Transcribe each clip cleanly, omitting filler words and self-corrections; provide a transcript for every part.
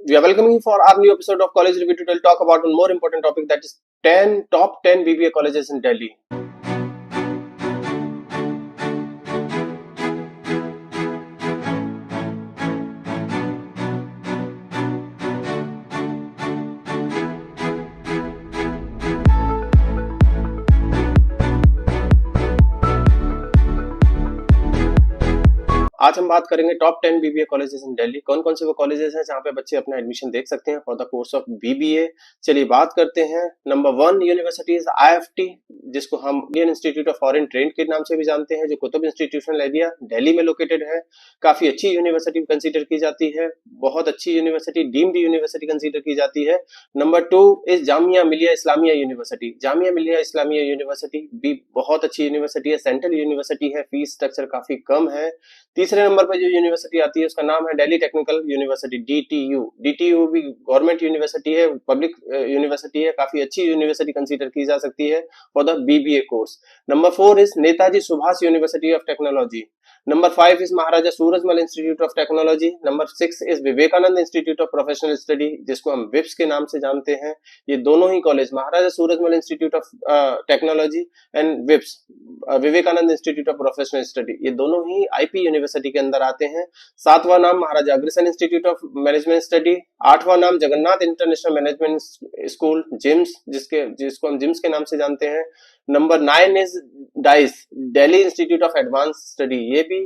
We are welcoming you for our new episode of College Review. Today we'll talk about one more important topic, that is 10 top 10 BBA colleges in Delhi. आज हम बात करेंगे top 10 BBA colleges in Delhi. कौन कौन से वो colleges हैं जहां पे बच्चे अपना एडमिशन देख सकते हैं for the course of BBA. चलिए बात करते हैं। नंबर 1 यूनिवर्सिटी इज आईएफटी, जिसको हम Indian institute of foreign trade के नाम से भी जानते हैं, जो कुतुब इंस्टीट्यूशनल एरिया दिल्ली में लोकेटेड है। काफी अच्छी यूनिवर्सिटी कंसीडर की जाती है, बहुत अच्छी यूनिवर्सिटी, डीम्ड यूनिवर्सिटी कंसीडर की जाती है। Number 2 is Jamia Millia Islamia university. Jamia Millia Islamia university भी बहुत अच्छी यूनिवर्सिटी है, सेंट्रल यूनिवर्सिटी है, फीस स्ट्रक्चर काफी कम है। तीसरे नंबर पर जो यूनिवर्सिटी आती है उसका नाम है Delhi technical university, DTU. DTU भी गवर्नमेंट यूनिवर्सिटी है, पब्लिक यूनिवर्सिटी है, काफी अच्छी यूनिवर्सिटी कंसीडर की जा सकती है for the BBA course. Number 4 is Netaji Subhash university of technology. Number 5 is Maharaja Surajmal institute of technology. Number 6 is Vivekananda institute of professional study, जिसको हम विप्स के नाम से जानते हैं। ये दोनों ही college, Maharaja Surajmal institute of technology and VIPS Vivekananda institute of professional study, ये दोनों ही आईपी यूनिवर्सिटी के अंदर आते हैं। 7वां नाम Maharaja Agrasen institute of management study. 8वां नाम Jagannath international management school JIMS, जिसको हम जिम्स के नाम से जानते हैं। Number 9 is DIAS, Delhi institute of advance study, ये भी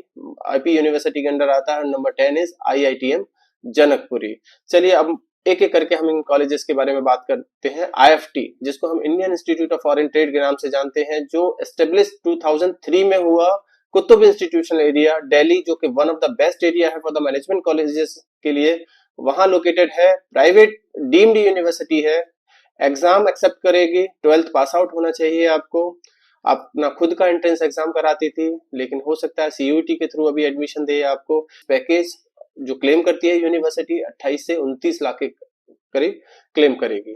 आईपी यूनिवर्सिटी के अंदर आता है। Number 10 is IITM Janakpuri. चलिए अब एक एक करके हम इन कॉलेजेस के बारे में बात करते हैं। आईएफटी, जिसको हम Indian institute of foreign trade के नाम से जानते हैं, जो एस्टेब्लिश 2003 में हुआ, कुतुब इंस्टीट्यूशनल एरिया दिल्ली, जो कि one of the best area है फॉर द मैनेजमेंट कॉलेजेस के लिए, वहां लोकेटेड है। प्राइवेट डीम्ड यूनिवर्सिटी है, एग्जाम एक्सेप्ट करेगी, 12th पास आउट होना चाहिए आपको। अपना खुद का एंट्रेंस एग्जाम कराती थी, लेकिन हो सकता है सीयूईटी के थ्रू अभी एडमिशन दे आपको। पैकेज जो क्लेम करती है यूनिवर्सिटी 28 से 29 लाख के करीब क्लेम करेगी।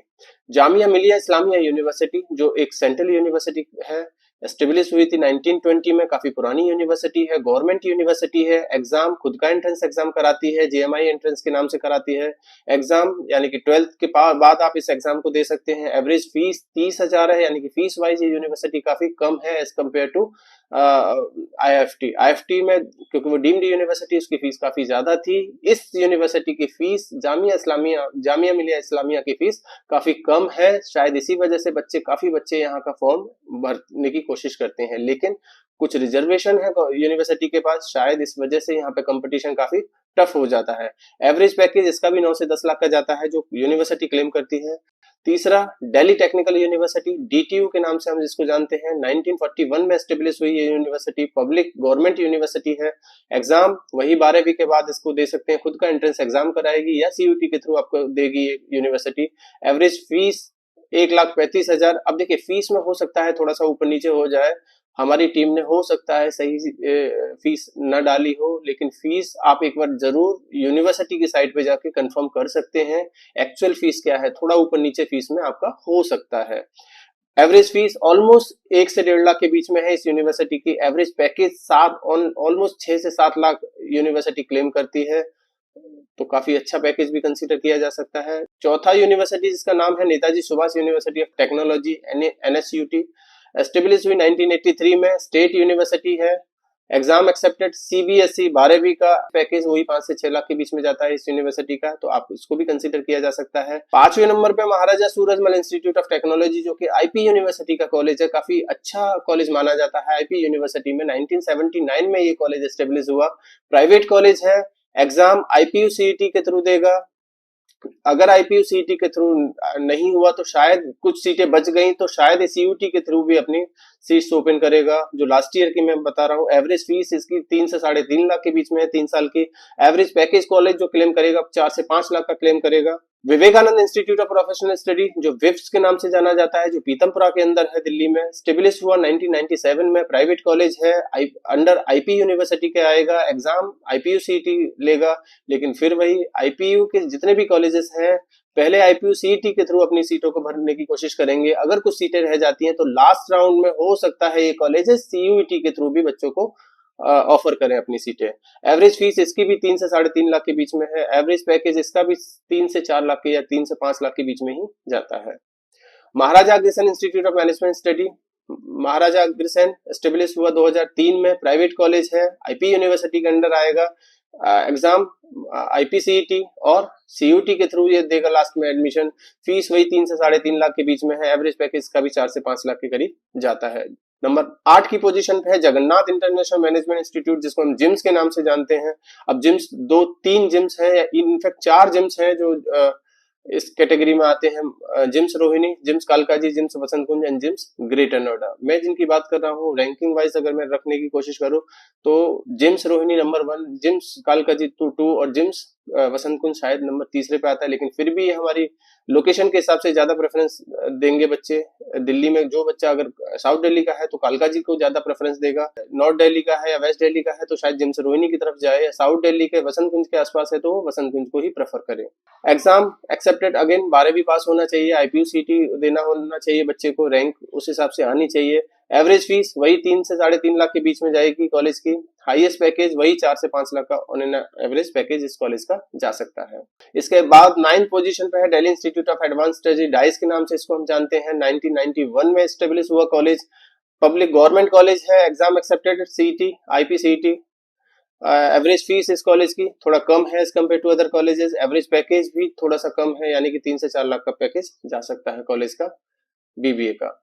जामिया मिलिया इस्लामिया यूनिवर्सिटी, जो एक सेंट्रल यूनिवर्सिटी है, एस्टेब्लिश हुई थी 1920 में, काफी पुरानी यूनिवर्सिटी है, गवर्नमेंट यूनिवर्सिटी है। एग्जाम खुद का एंट्रेंस एग्जाम कराती है, जेएमआई एंट्रेंस के नाम से कराती है एग्जाम, यानी कि 12th के बाद आप इस एग्जाम को दे सकते हैं। एवरेज फीस 30,000 है, यानी कि फीस वाइज ये यूनिवर्सिटी काफी कम है as compare to IFT. IFT में क्योंकि वो डीम्ड यूनिवर्सिटी, उसकी फीस काफी ज्यादा थी। इस यूनिवर्सिटी की फीस जामिया मिलिया इस्लामिया की फीस काफी कम है, शायद इसी वजह से काफी बच्चे यहाँ का फॉर्म भरने की कोशिश करते हैं, लेकिन कुछ रिजर्वेशन है यूनिवर्सिटी के पास, शायद इस वजह से यहाँ पे कंपटीशन काफी टफ हो जाता है। एवरेज पैकेज इसका भी 9 से 10 लाख का जाता है, जो यूनिवर्सिटी क्लेम करती है। तीसरा दिल्ली टेक्निकल यूनिवर्सिटी, डीटीयू के नाम से हम जिसको जानते हैं, 1941 में एस्टेब्लिश हुई ये यूनिवर्सिटी, पब्लिक गवर्नमेंट यूनिवर्सिटी है। एग्जाम वही 12वीं के बाद इसको दे सकते हैं, खुद का एंट्रेंस एग्जाम कराएगी या सीयूटी के थ्रू आपको देगी ये यूनिवर्सिटी। Average fees 1,35,000। अब देखिए फीस में हो सकता है थोड़ा सा ऊपर नीचे हो जाए, हमारी टीम ने हो सकता है सही फीस न डाली हो, लेकिन फीस आप एक बार जरूर यूनिवर्सिटी की साइट पे जाके कंफर्म कर सकते हैं एक्चुअल फीस क्या है, थोड़ा ऊपर नीचे फीस में आपका हो सकता है। एवरेज फीस ऑलमोस्ट 1 से 1.5 लाख के बीच में है इस यूनिवर्सिटी की। एवरेज पैकेज ऑलमोस्ट 6 से 7 लाख यूनिवर्सिटी क्लेम करती है, तो काफी अच्छा पैकेज भी कंसीडर किया जा सकता है। चौथा यूनिवर्सिटी जिसका नाम है Netaji Subhash university of technology, NSUT, establish हुई 1983 में, स्टेट यूनिवर्सिटी है। एग्जाम एक्सेप्टेड सीबीएसई 12वीं का पैकेज वही 5 से 6 लाख के बीच में जाता है इस यूनिवर्सिटी का, तो आप इसको भी कंसीडर किया जा सकता है। 5वें नंबर पे महाराजा सूरजमल इंस्टीट्यूट ऑफ टेक्नोलॉजी, जो कि आईपी यूनिवर्सिटी का कॉलेज है, काफी अच्छा कॉलेज माना जाता है आईपी यूनिवर्सिटी में। 1979 में ये कॉलेज एस्टेब्लिश हुआ, प्राइवेट कॉलेज है। एग्जाम आईपीयू सीईटी के थ्रू देगा, अगर आईपीयू सीईटी के थ्रू नहीं हुआ तो शायद कुछ सीटें बच गई, तो शायद सीयूटी के थ्रू भी अपनी सीट्स ओपन करेगा, जो लास्ट ईयर की मैं बता रहा हूँ। एवरेज फीस इसकी 3 से 3.5 लाख के बीच में है, 3 साल की। एवरेज पैकेज कॉलेज जो क्लेम करेगा 4 से 5 लाख का क्लेम करेगा। Vivekananda institute of professional study, जो विप्स के नाम से जाना जाता है, जो पीतमपुरा के अंदर है दिल्ली में, स्टेब्लिश हुआ 1997 में, प्राइवेट कॉलेज है, अंडर आईपी यूनिवर्सिटी के आएगा। एग्जाम आईपीयू सीईटी लेगा, लेकिन फिर वही आईपीयू के जितने भी कॉलेजेस हैं पहले आईपीयू सीईटी के थ्रू अपनी सीटों को भरने की कोशिश करेंगे। अगर कुछ सीटें रह जाती हैं तो लास्ट राउंड में हो सकता है ये कॉलेजेस सीयूईटी के थ्रू भी बच्चों को ऑफर करें अपनी सीटें। एवरेज फीस इसकी भी 3 से 3.5 लाख के बीच में है। एवरेज पैकेज इसका भी 3 से 4 लाख के या 3 से 5 लाख के बीच में ही जाता है। Maharaja Agrasen institute of management study, Maharaja Agrasen establish हुआ 2003 में, प्राइवेट कॉलेज है, आईपी यूनिवर्सिटी के अंडर आएगा। एग्जाम आईपीसीईटी और सीयूटी के थ्रू ये देगा लास्ट में एडमिशन। फीस वही 3 से 3.5 लाख के बीच में है। एवरेज पैकेज का भी 4 से 5 लाख के करीब जाता है। नंबर 8 की पोजीशन पे है जगन्नाथ इंटरनेशनल मैनेजमेंट इंस्टीट्यूट, जिसको हम जिम्स के नाम से जानते हैं। अब जिम्स 2-3 जिम्स है, इनफैक्ट 4 जिम्स है जो इस कैटेगरी में आते हैं। JIMS Rohini, JIMS Kalkaji, JIMS Vasant Kunj and JIMS Greater Noida. मैं जिनकी बात कर रहा हूँ रैंकिंग वाइज अगर मैं रखने की कोशिश करूँ तो JIMS Rohini number 1, JIMS Kalkaji 2 और जिम्स वसंत कुंज शायद नंबर तीसरे पे आता है। लेकिन फिर भी हमारी लोकेशन के हिसाब से ज्यादा प्रेफरेंस देंगे बच्चे। दिल्ली में जो बच्चा अगर साउथ दिल्ली का है तो कालकाजी को ज्यादा प्रेफरेंस देगा, नॉर्थ दिल्ली का है या वेस्ट दिल्ली का है तो शायद जिम्स रोहिणी की तरफ जाए, या साउथ दिल्ली के वसंत कुंज के आसपास है तो वसंत कुंज को ही प्रेफर करे। एग्जाम एक्सेप्टेड अगेन 12वीं पास होना चाहिए, आईपीयूसीटी देना होना चाहिए बच्चे को, रैंक उस हिसाब से आनी चाहिए। एवरेज फीस वही 3 से 3.5 लाख के बीच में जाएगी कॉलेज की। हाईएस्ट पैकेज वही 4 से 5 लाख का ऑन एन एवरेज पैकेज इस कॉलेज का जा सकता है। इसके बाद 9th पोजीशन पे है Delhi institute of advance study, dice के नाम से इसको हम जानते हैं। 1991 में एस्टेब्लिश हुआ कॉलेज, पब्लिक गवर्नमेंट कॉलेज है। Exam accepted CET IPCET. Average fees इस कॉलेज की थोड़ा कम है as compare to other colleges. Average package भी थोड़ा सा कम है, यानी कि 3 से 4 लाख का पैकेज जा सकता है कॉलेज का बीबीए का।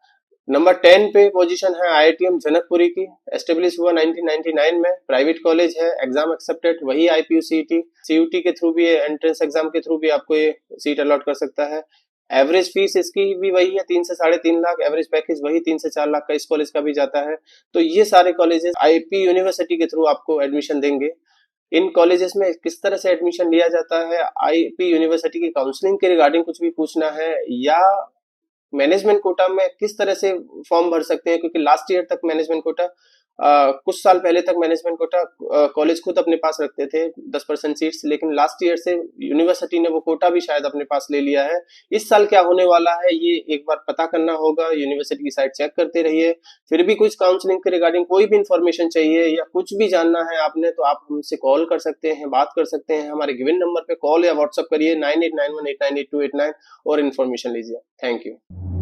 नंबर 10 पे पोजीशन है आईआईटीएम जनकपुरी की, एस्टेब्लिश हुआ 1999 में, प्राइवेट कॉलेज है। एग्जाम एक्सेप्टेड वही आईपीयूसीटी, सीयूटी के थ्रू भी, एंट्रेंस एग्जाम के थ्रू भी आपको ये सीट अलॉट कर सकता है। एवरेज फीस इसकी भी वही है 3 से 3.5 लाख, एवरेज पैकेज वही 3 से 4 लाख का इस कॉलेज का भी जाता है। तो ये सारे कॉलेजेस आईपी यूनिवर्सिटी के थ्रू आपको एडमिशन देंगे। इन कॉलेजेस में किस तरह से एडमिशन लिया जाता है, आईपी यूनिवर्सिटी की काउंसलिंग के रिगार्डिंग कुछ भी पूछना है, या मैनेजमेंट कोटा में किस तरह से फॉर्म भर सकते हैं, क्योंकि लास्ट ईयर तक मैनेजमेंट कोटा कुछ साल पहले तक मैनेजमेंट कोटा कॉलेज खुद अपने पास रखते थे 10% सीट्स, लेकिन लास्ट ईयर से यूनिवर्सिटी ने वो कोटा भी शायद अपने पास ले लिया है। इस साल क्या होने वाला है ये एक बार पता करना होगा, यूनिवर्सिटी की साइट चेक करते रहिए। फिर भी कुछ काउंसलिंग के रिगार्डिंग कोई भी इंफॉर्मेशन चाहिए या कुछ भी जानना है आपने तो आप हमसे कॉल कर सकते हैं, बात कर सकते हैं। हमारे गिवन नंबर पे कॉल या व्हाट्सअप करिए 9891898289 और इन्फॉर्मेशन लीजिए। Thank you.